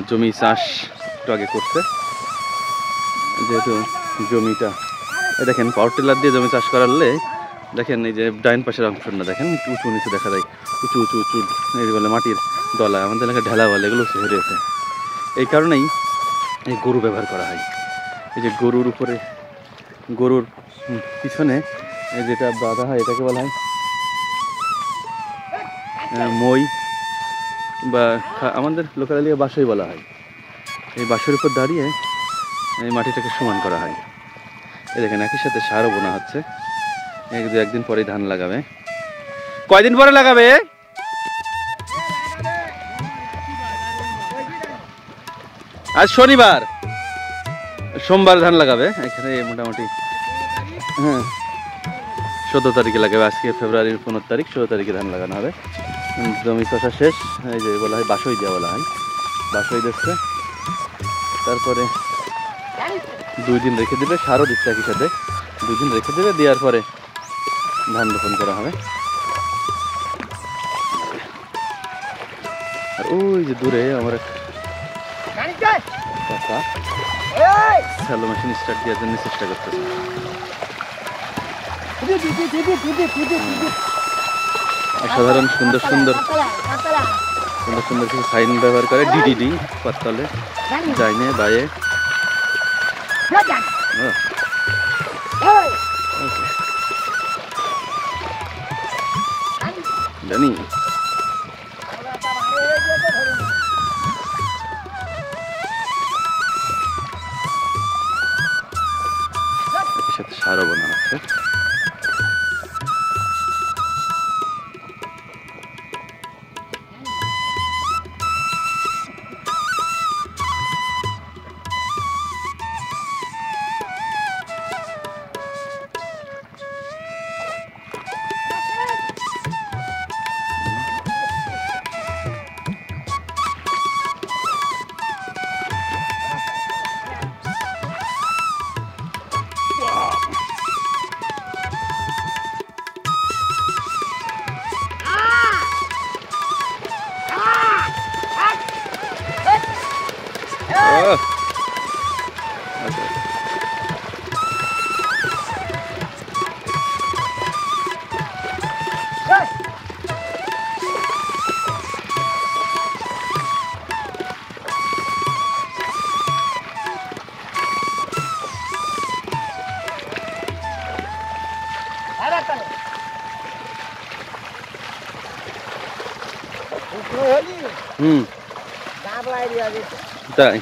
জমি চাষ একটু আগে করছে, যেহেতু জমিটা দেখেন পাওয়ার টিলার দিয়ে জমি চাষ করালে দেখেন এই যে ডাইন পাশের অংশটা দেখেন উঁচু নিচু দেখা যায়, উঁচু উঁচু উঁচু এই বলে মাটির দলা, আমাদের এলাকায় ঢেলা বলে, এগুলো হেরেছে। এই কারণেই এই গরু ব্যবহার করা হয়। এই যে গরুর উপরে গরুর পিছনে যেটা বাঁধা হয় এটাকে বলা হয় মই, বা আমাদের লোকাল এলাকায় বাঁশই বলা হয়। এই বাঁশের উপর দাঁড়িয়ে এই মাটিটাকে সমান করা হয়। এই দেখেন একই সাথে সারও বোনা হচ্ছে। একদিন পরেই ধান লাগাবে। কয়দিন পরে লাগাবে? আজ শনিবার, সোমবার ধান লাগাবে এখানে মোটামুটি। হ্যাঁ 14 তারিখে লাগাবে। আজকে ফেব্রুয়ারির 15 তারিখ, 16 তারিখে ধান লাগানো হবে। জমি চষা শেষ। এই যে বলা হয় বাঁশই দেওয়া বলা হয়, বাঁশই দিচ্ছে। তারপরে 2 দিন রেখে দেবে, সারও দিচ্ছে একই সাথে। 2 দিন রেখে দেবে, দেওয়ার পরে ধান রোপণ করা হবে। আর ওই যে দূরে আমার এক কাকা স্যালো মেশিন স্টার্ট দেওয়ার জন্য চেষ্টা করতেছে। অসাধারণ সুন্দর সুন্দর সুন্দর সুন্দর কিছু সাইন ব্যবহার করে। ডিডিডি পাততলে ডাইনে বায়ে। জানি একই সাথে সারও বোনা হচ্ছে। তাই